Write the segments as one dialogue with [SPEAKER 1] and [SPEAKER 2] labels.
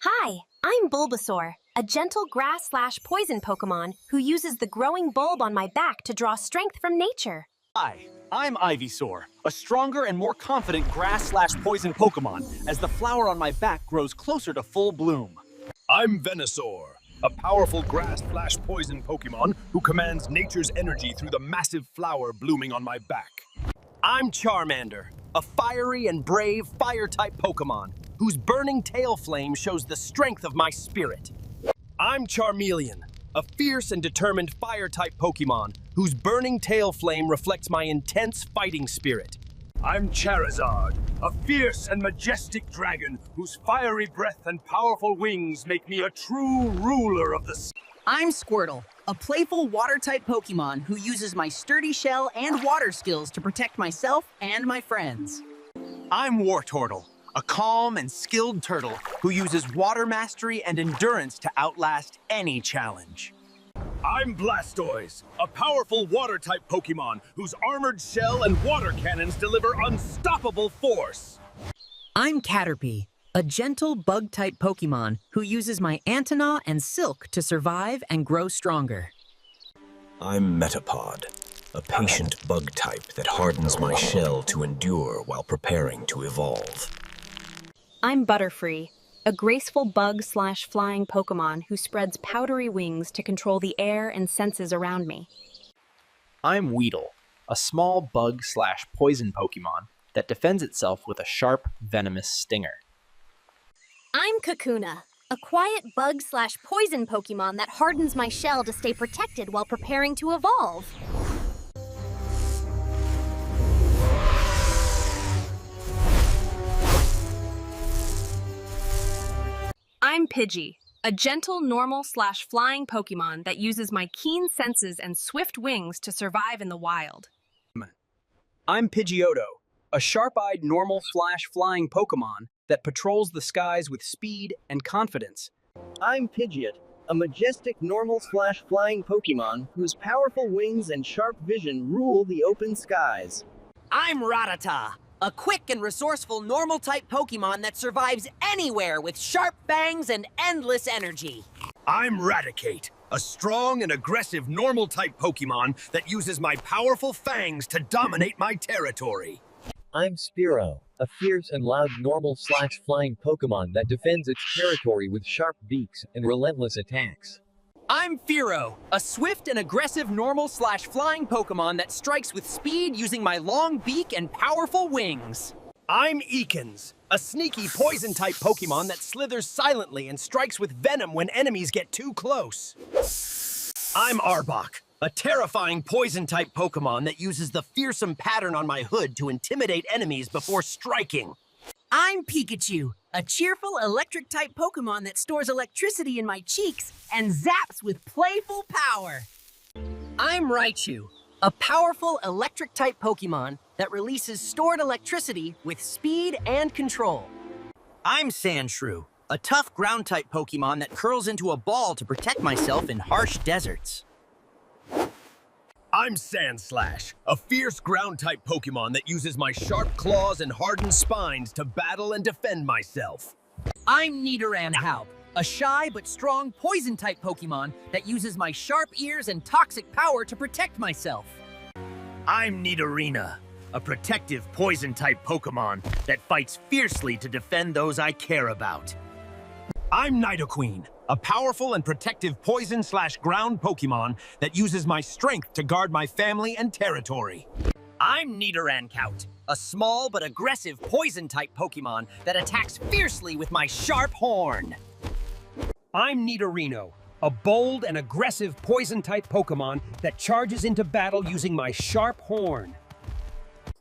[SPEAKER 1] Hi, I'm Bulbasaur, a gentle grass/poison Pokemon who uses the growing bulb on my back to draw strength from nature.
[SPEAKER 2] Hi, I'm Ivysaur, a stronger and more confident grass/poison Pokemon as the flower on my back grows closer to full bloom.
[SPEAKER 3] I'm Venusaur, a powerful grass/poison Pokemon who commands nature's energy through the massive flower blooming on my back.
[SPEAKER 2] I'm Charmander, a fiery and brave fire-type Pokemon whose burning tail flame shows the strength of my spirit.
[SPEAKER 3] I'm Charmeleon, a fierce and determined fire-type Pokemon whose burning tail flame reflects my intense fighting spirit.
[SPEAKER 4] I'm Charizard, a fierce and majestic dragon whose fiery breath and powerful wings make me a true ruler of the sea.
[SPEAKER 5] I'm Squirtle, a playful water-type Pokemon who uses my sturdy shell and water skills to protect myself and my friends.
[SPEAKER 2] I'm Wartortle, a calm and skilled turtle who uses water mastery and endurance to outlast any challenge.
[SPEAKER 4] I'm Blastoise, a powerful water-type Pokemon whose armored shell and water cannons deliver unstoppable force.
[SPEAKER 5] I'm Caterpie, a gentle bug-type Pokemon who uses my Antennae and Silk to survive and grow stronger.
[SPEAKER 6] I'm Metapod, a patient bug type that hardens my shell to endure while preparing to evolve.
[SPEAKER 1] I'm Butterfree, a graceful bug/flying Pokemon who spreads powdery wings to control the air and senses around me.
[SPEAKER 7] I'm Weedle, a small bug/poison Pokemon that defends itself with a sharp, venomous stinger.
[SPEAKER 1] I'm Kakuna, a quiet bug/poison Pokemon that hardens my shell to stay protected while preparing to evolve. I'm Pidgey, a gentle normal/flying Pokemon that uses my keen senses and swift wings to survive in the wild.
[SPEAKER 7] I'm Pidgeotto, a sharp-eyed normal/flying Pokemon that patrols the skies with speed and confidence.
[SPEAKER 8] I'm Pidgeot, a majestic normal/flying Pokemon whose powerful wings and sharp vision rule the open skies.
[SPEAKER 5] I'm Rattata, a quick and resourceful normal-type Pokemon that survives anywhere with sharp fangs and endless energy.
[SPEAKER 4] I'm Raticate, a strong and aggressive normal-type Pokemon that uses my powerful fangs to dominate my territory.
[SPEAKER 8] I'm Spearow, a fierce and loud normal/flying Pokemon that defends its territory with sharp beaks and relentless attacks.
[SPEAKER 5] I'm Fearow, a swift and aggressive normal/flying Pokemon that strikes with speed using my long beak and powerful wings.
[SPEAKER 2] I'm Ekans, a sneaky poison-type Pokemon that slithers silently and strikes with venom when enemies get too close. I'm Arbok, a terrifying poison-type Pokemon that uses the fearsome pattern on my hood to intimidate enemies before striking.
[SPEAKER 5] I'm Pikachu, a cheerful electric-type Pokemon that stores electricity in my cheeks and zaps with playful power. I'm Raichu, a powerful electric-type Pokemon that releases stored electricity with speed and control.
[SPEAKER 2] I'm Sandshrew, a tough ground-type Pokemon that curls into a ball to protect myself in harsh deserts.
[SPEAKER 4] I'm Sandslash, a fierce ground-type Pokemon that uses my sharp claws and hardened spines to battle and defend myself.
[SPEAKER 5] I'm Nidoranhaup, a shy but strong poison-type Pokemon that uses my sharp ears and toxic power to protect myself.
[SPEAKER 4] I'm Nidorina, a protective poison-type Pokemon that fights fiercely to defend those I care about.
[SPEAKER 2] I'm Nidoqueen, a powerful and protective poison/ground Pokemon that uses my strength to guard my family and territory.
[SPEAKER 5] I'm Nidorancout, a small but aggressive poison-type Pokemon that attacks fiercely with my sharp horn.
[SPEAKER 9] I'm Nidorino, a bold and aggressive poison-type Pokemon that charges into battle using my sharp horn.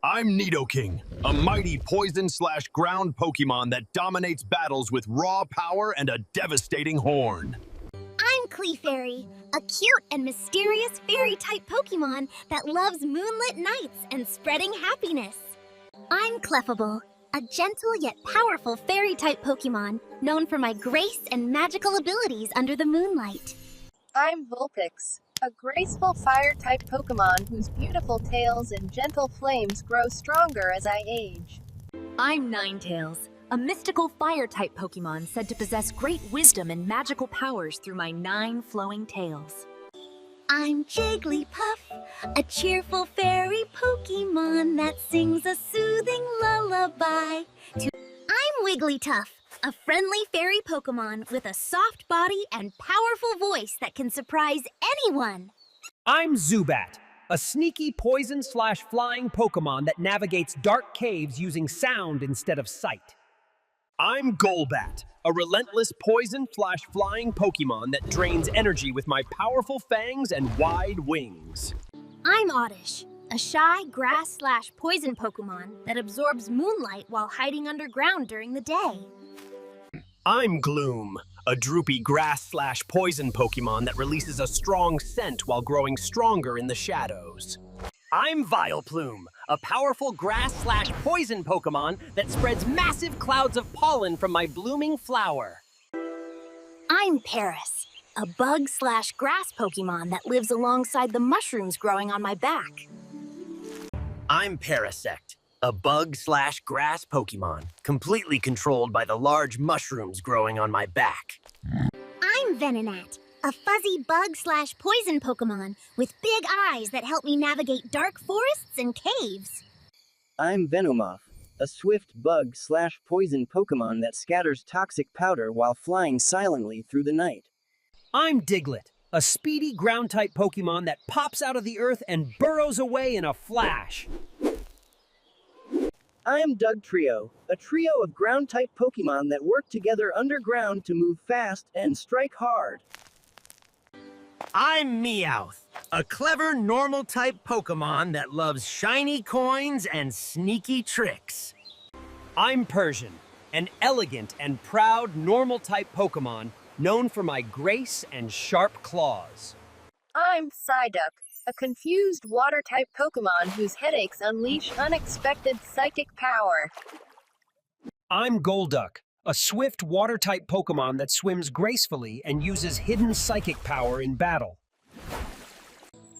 [SPEAKER 3] I'm Nidoking, a mighty poison/ground Pokemon that dominates battles with raw power and a devastating horn.
[SPEAKER 10] I'm Clefairy, a cute and mysterious fairy-type Pokemon that loves moonlit nights and spreading happiness. I'm Clefable, a gentle yet powerful fairy-type Pokemon known for my grace and magical abilities under the moonlight.
[SPEAKER 11] I'm Vulpix, a graceful fire-type Pokemon whose beautiful tails and gentle flames grow stronger as I age.
[SPEAKER 1] I'm Ninetales,
[SPEAKER 12] a mystical fire-type Pokemon said to possess great wisdom and magical powers through my 9 flowing tails.
[SPEAKER 10] I'm Jigglypuff, a cheerful fairy Pokemon that sings a soothing lullaby. I'm Wigglytuff, a friendly fairy Pokemon with a soft body and powerful voice that can surprise anyone.
[SPEAKER 9] I'm Zubat, a sneaky poison/flying Pokemon that navigates dark caves using sound instead of sight.
[SPEAKER 2] I'm Golbat, a relentless poison/flying Pokemon that drains energy with my powerful fangs and wide wings.
[SPEAKER 10] I'm Oddish, a shy grass/poison Pokemon that absorbs moonlight while hiding underground during the day.
[SPEAKER 2] I'm Gloom, a droopy grass/poison Pokemon that releases a strong scent while growing stronger in the shadows. I'm Vileplume, a powerful grass/poison Pokemon that spreads massive clouds of pollen from my blooming flower.
[SPEAKER 10] I'm Paris, a bug/grass Pokemon that lives alongside the mushrooms growing on my back.
[SPEAKER 2] I'm Parasect, a bug/grass Pokemon, completely controlled by the large mushrooms growing on my back.
[SPEAKER 10] I'm Venonat, a fuzzy bug/poison Pokemon with big eyes that help me navigate dark forests and caves.
[SPEAKER 13] I'm Venomoth, a swift bug/poison Pokemon that scatters toxic powder while flying silently through the night.
[SPEAKER 9] I'm Diglett, a speedy ground-type Pokemon that pops out of the earth and burrows away in a flash.
[SPEAKER 13] I'm Dugtrio, a trio of ground-type Pokemon that work together underground to move fast and strike hard.
[SPEAKER 2] I'm Meowth, a clever normal-type Pokemon that loves shiny coins and sneaky tricks.
[SPEAKER 9] I'm Persian, an elegant and proud normal-type Pokemon known for my grace and sharp claws.
[SPEAKER 11] I'm Psyduck, a confused water-type Pokemon whose headaches unleash unexpected psychic power.
[SPEAKER 9] I'm Golduck, a swift water-type Pokemon that swims gracefully and uses hidden psychic power in battle.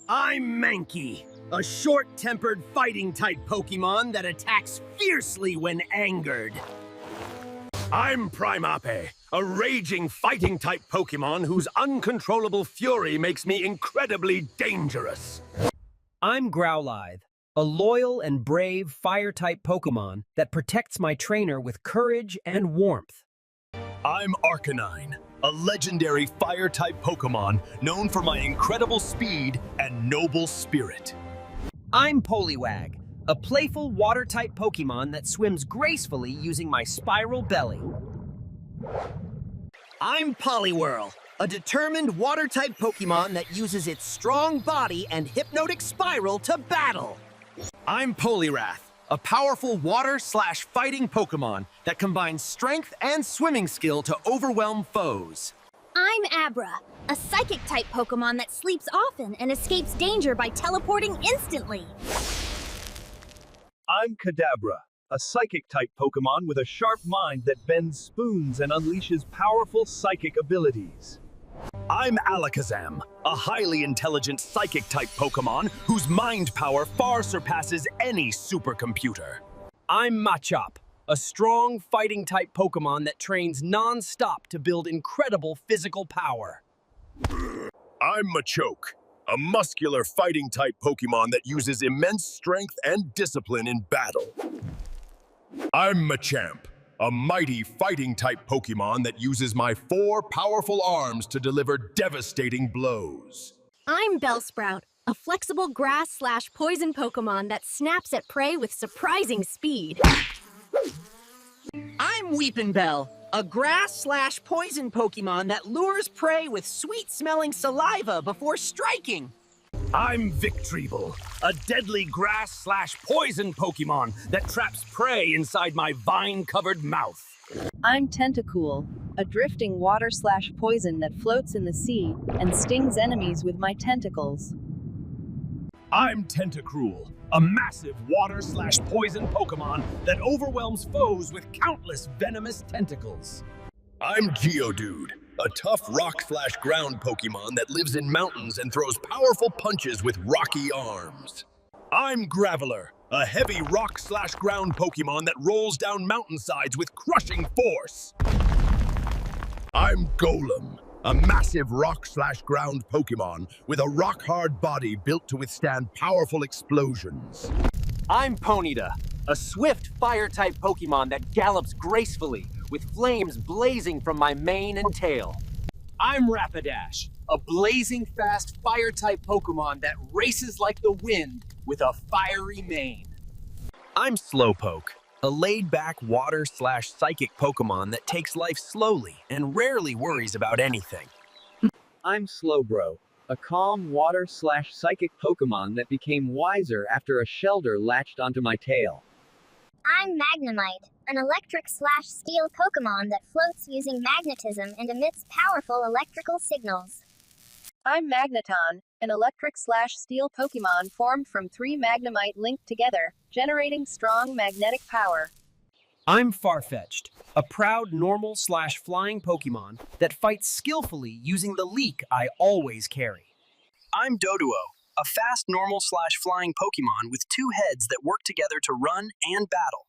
[SPEAKER 2] I'm Mankey, a short-tempered fighting-type Pokemon that attacks fiercely when angered.
[SPEAKER 4] I'm Primeape, a raging fighting-type Pokemon whose uncontrollable fury makes me incredibly dangerous.
[SPEAKER 9] I'm Growlithe, a loyal and brave fire-type Pokemon that protects my trainer with courage and warmth.
[SPEAKER 3] I'm Arcanine, a legendary fire-type Pokemon known for my incredible speed and noble spirit.
[SPEAKER 9] I'm Poliwag, a playful water-type Pokemon that swims gracefully using my spiral belly.
[SPEAKER 2] I'm Poliwhirl, a determined water-type Pokemon that uses its strong body and hypnotic spiral to battle. I'm Poliwrath, a powerful water/fighting Pokemon that combines strength and swimming skill to overwhelm foes.
[SPEAKER 10] I'm Abra, a psychic-type Pokemon that sleeps often and escapes danger by teleporting instantly.
[SPEAKER 14] I'm Kadabra, a psychic-type Pokemon with a sharp mind that bends spoons and unleashes powerful psychic abilities.
[SPEAKER 3] I'm Alakazam, a highly intelligent psychic-type Pokemon whose mind power far surpasses any supercomputer.
[SPEAKER 9] I'm Machop, a strong fighting-type Pokemon that trains non-stop to build incredible physical power.
[SPEAKER 3] I'm Machoke, a muscular fighting-type Pokemon that uses immense strength and discipline in battle. I'm Machamp, a mighty fighting-type Pokemon that uses my 4 powerful arms to deliver devastating blows.
[SPEAKER 10] I'm Bellsprout, a flexible grass/poison Pokemon that snaps at prey with surprising speed.
[SPEAKER 5] I'm Weepinbell, a grass/poison Pokemon that lures prey with sweet-smelling saliva before striking.
[SPEAKER 4] I'm Victreebel, a deadly grass/poison Pokemon that traps prey inside my vine-covered mouth.
[SPEAKER 11] I'm Tentacool, a drifting water/poison that floats in the sea and stings enemies with my tentacles.
[SPEAKER 4] I'm Tentacruel, a massive water/poison Pokemon that overwhelms foes with countless venomous tentacles.
[SPEAKER 3] I'm Geodude, a tough rock/ground Pokemon that lives in mountains and throws powerful punches with rocky arms. I'm Graveler, a heavy rock/ground Pokemon that rolls down mountainsides with crushing force. I'm Golem, a massive rock/ground Pokemon with a rock-hard body built to withstand powerful explosions.
[SPEAKER 15] I'm Ponyta, a swift fire-type Pokemon that gallops gracefully, with flames blazing from my mane and tail. I'm Rapidash, a blazing fast fire-type Pokemon that races like the wind with a fiery mane.
[SPEAKER 7] I'm Slowpoke, a laid-back water/psychic Pokemon that takes life slowly and rarely worries about anything.
[SPEAKER 8] I'm Slowbro, a calm water/psychic Pokemon that became wiser after a shelter latched onto my tail.
[SPEAKER 10] I'm Magnemite, an electric/steel Pokemon that floats using magnetism and emits powerful electrical signals.
[SPEAKER 11] I'm Magneton, an electric/steel Pokemon formed from 3 Magnemite linked together, generating strong magnetic power.
[SPEAKER 7] I'm Farfetch'd, a proud normal/flying Pokemon that fights skillfully using the leek I always carry. I'm Doduo, a fast normal/flying Pokemon with 2 heads that work together to run and battle.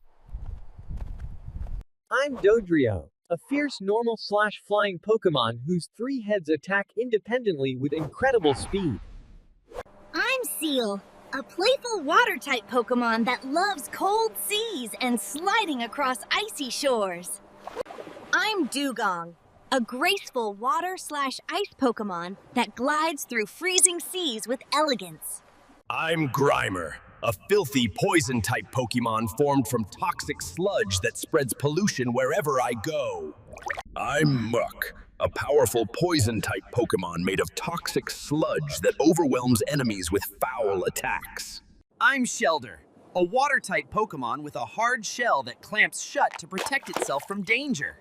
[SPEAKER 8] I'm Dodrio, a fierce normal/flying Pokemon whose 3 heads attack independently with incredible speed.
[SPEAKER 10] I'm Seal, a playful water-type Pokemon that loves cold seas and sliding across icy shores. I'm Dugong, a graceful water/ice Pokemon that glides through freezing seas with elegance.
[SPEAKER 2] I'm Grimer, a filthy poison-type Pokemon formed from toxic sludge that spreads pollution wherever I go.
[SPEAKER 3] I'm Muck, a powerful poison-type Pokemon made of toxic sludge that overwhelms enemies with foul attacks.
[SPEAKER 7] I'm Shelder, a water-type Pokemon with a hard shell that clamps shut to protect itself from danger.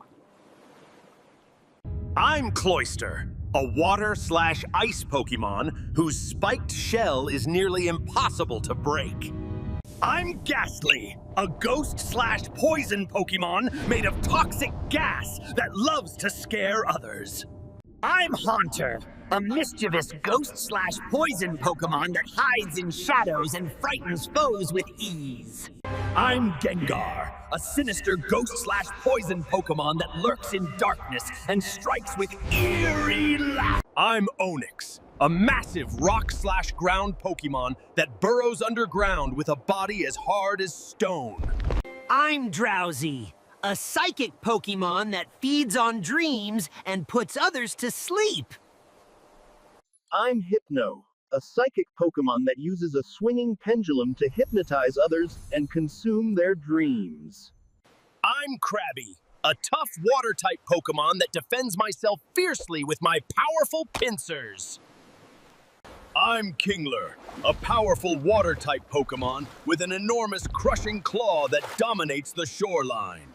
[SPEAKER 2] I'm Cloyster, a water/ice Pokemon whose spiked shell is nearly impossible to break. I'm Ghastly, a ghost/poison Pokemon made of toxic gas that loves to scare others.
[SPEAKER 5] I'm Haunter, a mischievous ghost/poison Pokemon that hides in shadows and frightens foes with ease.
[SPEAKER 2] I'm Gengar, a sinister ghost/poison Pokemon that lurks in darkness and strikes with eerie laugh. I'm Onix, a massive rock/ground Pokemon that burrows underground with a body as hard as stone.
[SPEAKER 5] I'm Drowsy, a psychic Pokemon that feeds on dreams and puts others to sleep.
[SPEAKER 14] I'm Hypno, a psychic Pokemon that uses a swinging pendulum to hypnotize others and consume their dreams.
[SPEAKER 2] I'm Krabby, a tough water-type Pokemon that defends myself fiercely with my powerful pincers.
[SPEAKER 3] I'm Kingler, a powerful water-type Pokemon with an enormous crushing claw that dominates the shoreline.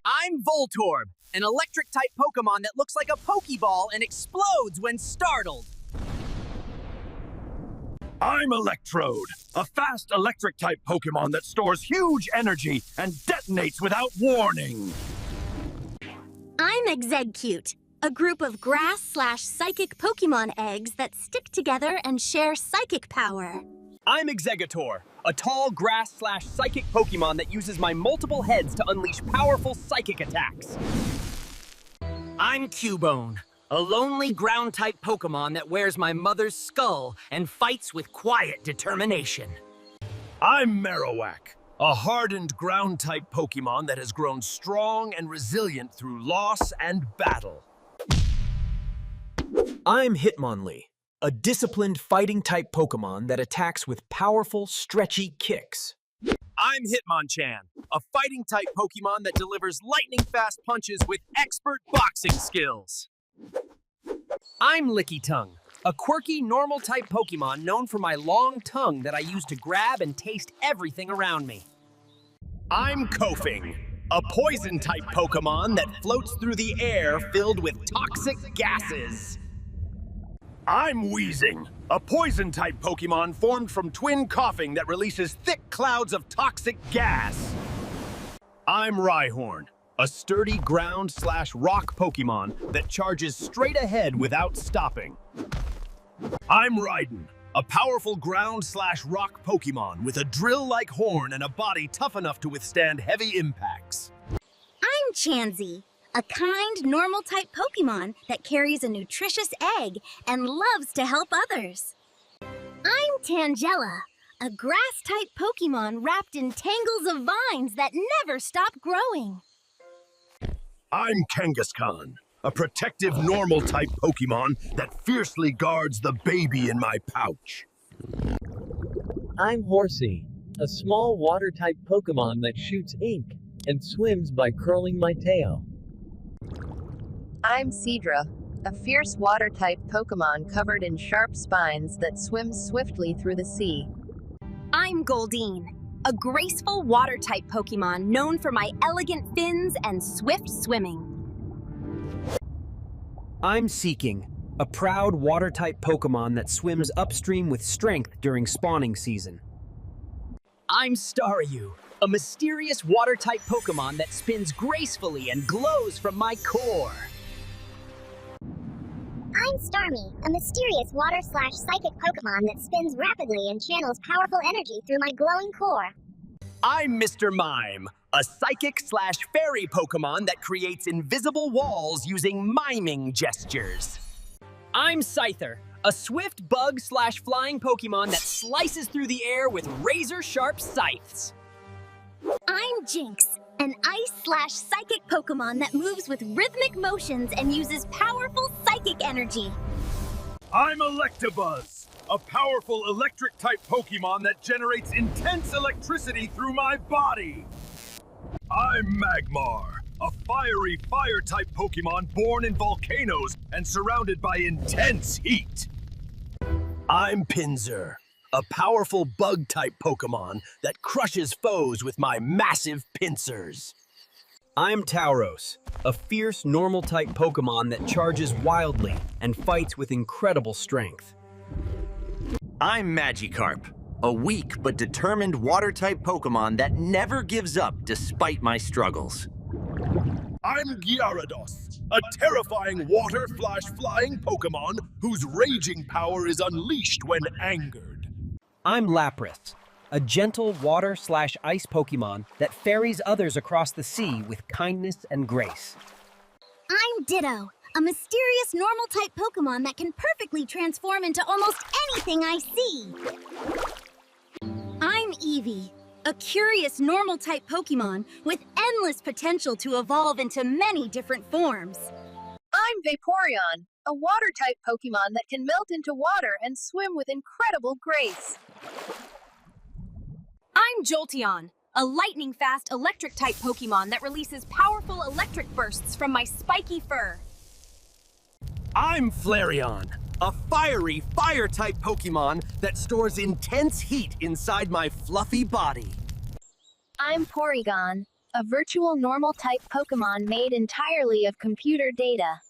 [SPEAKER 5] I'm Voltorb, an electric-type Pokemon that looks like a Pokeball and explodes when startled.
[SPEAKER 4] I'm Electrode, a fast electric-type Pokemon that stores huge energy and detonates without warning.
[SPEAKER 10] I'm Exegcute, a group of grass/psychic Pokemon eggs that stick together and share psychic power.
[SPEAKER 7] I'm Exegator, a tall grass/psychic Pokemon that uses my multiple heads to unleash powerful psychic attacks.
[SPEAKER 5] I'm Cubone, a lonely ground-type Pokemon that wears my mother's skull and fights with quiet determination.
[SPEAKER 2] I'm Marowak, a hardened ground-type Pokemon that has grown strong and resilient through loss and battle.
[SPEAKER 6] I'm Hitmonlee, a disciplined fighting-type Pokemon that attacks with powerful, stretchy kicks.
[SPEAKER 7] I'm Hitmonchan, a fighting-type Pokemon that delivers lightning-fast punches with expert boxing skills. I'm Lickitung, a quirky, normal-type Pokemon known for my long tongue that I use to grab and taste everything around me.
[SPEAKER 2] I'm Koffing, a poison-type Pokemon that floats through the air filled with toxic gases.
[SPEAKER 4] I'm Wheezing, a poison-type Pokemon formed from twin coughing that releases thick clouds of toxic gas.
[SPEAKER 2] I'm Rhyhorn, a sturdy ground/rock Pokemon that charges straight ahead without stopping.
[SPEAKER 4] I'm Raiden,
[SPEAKER 2] a powerful ground/rock Pokemon with a drill-like horn and a body tough enough to withstand heavy impacts.
[SPEAKER 10] I'm Chansey, a kind, normal-type Pokemon that carries a nutritious egg and loves to help others. I'm Tangela, a grass-type Pokemon wrapped in tangles of vines that never stop growing.
[SPEAKER 3] I'm Kangaskhan, a protective normal-type Pokemon that fiercely guards the baby in my pouch.
[SPEAKER 8] I'm Horsey, a small water-type Pokemon that shoots ink and swims by curling my tail.
[SPEAKER 11] I'm Seadra, a fierce water-type Pokemon covered in sharp spines that swims swiftly through the sea.
[SPEAKER 1] I'm Goldeen, a graceful water-type Pokemon known for my elegant fins and swift swimming.
[SPEAKER 9] I'm Seeking, a proud water-type Pokemon that swims upstream with strength during spawning season.
[SPEAKER 5] I'm Staryu, a mysterious water-type Pokemon that spins gracefully and glows from my core.
[SPEAKER 10] I'm Starmie, a mysterious water/psychic Pokemon that spins rapidly and channels powerful energy through my glowing core.
[SPEAKER 7] I'm Mr. Mime, a psychic/fairy Pokemon that creates invisible walls using miming gestures.
[SPEAKER 5] I'm Scyther, a swift bug/flying Pokemon that slices through the air with razor-sharp scythes.
[SPEAKER 10] I'm Jinx, an ice/psychic Pokemon that moves with rhythmic motions and uses powerful psychic energy.
[SPEAKER 4] I'm Electabuzz, a powerful electric-type Pokemon that generates intense electricity through my body. I'm Magmar, a fiery fire-type Pokemon born in volcanoes and surrounded by intense heat.
[SPEAKER 2] I'm Pinsir, a powerful bug-type Pokemon that crushes foes with my massive pincers.
[SPEAKER 7] I'm Tauros, a fierce normal-type Pokemon that charges wildly and fights with incredible strength.
[SPEAKER 16] I'm Magikarp, a weak but determined water-type Pokemon that never gives up despite my struggles.
[SPEAKER 3] I'm Gyarados, a terrifying water/flying Pokemon whose raging power is unleashed when angered.
[SPEAKER 9] I'm Lapras, a gentle water/ice Pokemon that ferries others across the sea with kindness and grace.
[SPEAKER 10] I'm Ditto, a mysterious normal-type Pokemon that can perfectly transform into almost anything I see. I'm Eevee, a curious normal-type Pokemon with endless potential to evolve into many different forms.
[SPEAKER 11] I'm Vaporeon, a water-type Pokemon that can melt into water and swim with incredible grace.
[SPEAKER 1] I'm Jolteon, a lightning-fast electric-type Pokemon that releases powerful electric bursts from my spiky fur.
[SPEAKER 7] I'm Flareon, a fiery fire-type Pokemon that stores intense heat inside my fluffy body.
[SPEAKER 11] I'm Porygon, a virtual normal-type Pokemon made entirely of computer data.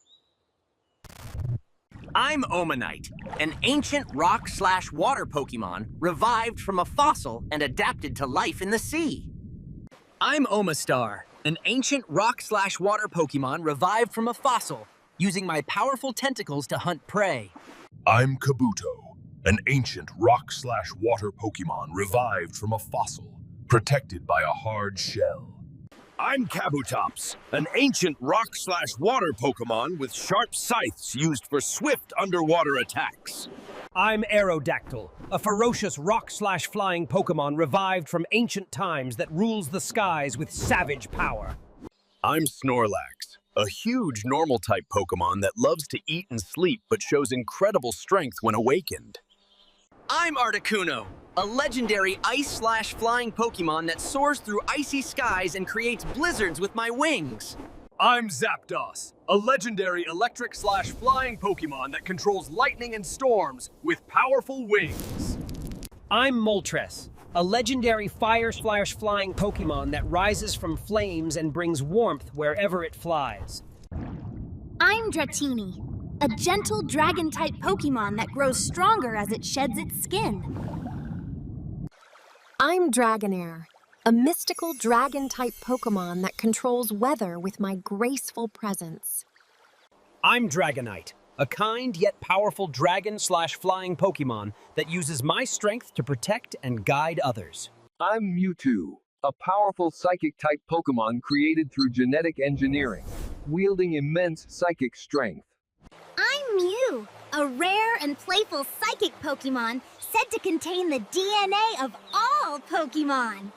[SPEAKER 16] I'm Omanite, an ancient rock/water Pokemon revived from a fossil and adapted to life in the sea.
[SPEAKER 5] I'm Omastar, an ancient rock/water Pokemon revived from a fossil, using my powerful tentacles to hunt prey.
[SPEAKER 3] I'm Kabuto, an ancient rock/water Pokemon revived from a fossil, protected by a hard shell.
[SPEAKER 2] I'm Kabutops, an ancient rock/water Pokemon with sharp scythes used for swift underwater attacks.
[SPEAKER 9] I'm Aerodactyl, a ferocious rock/flying Pokemon revived from ancient times that rules the skies with savage power.
[SPEAKER 2] I'm Snorlax, a huge normal-type Pokemon that loves to eat and sleep but shows incredible strength when awakened.
[SPEAKER 5] I'm Articuno, a legendary ice/flying Pokemon that soars through icy skies and creates blizzards with my wings.
[SPEAKER 4] I'm Zapdos, a legendary electric/flying Pokemon that controls lightning and storms with powerful wings.
[SPEAKER 9] I'm Moltres, a legendary fire/flying Pokemon that rises from flames and brings warmth wherever it flies.
[SPEAKER 10] I'm Dratini, a gentle dragon-type Pokemon that grows stronger as it sheds its skin.
[SPEAKER 17] I'm Dragonair, a mystical dragon-type Pokemon that controls weather with my graceful presence.
[SPEAKER 9] I'm Dragonite, a kind yet powerful dragon/flying Pokemon that uses my strength to protect and guide others.
[SPEAKER 18] I'm Mewtwo, a powerful psychic-type Pokemon created through genetic engineering, wielding immense psychic strength.
[SPEAKER 10] I'm Mew, a rare and playful psychic Pokemon said to contain the DNA of all Pokemon.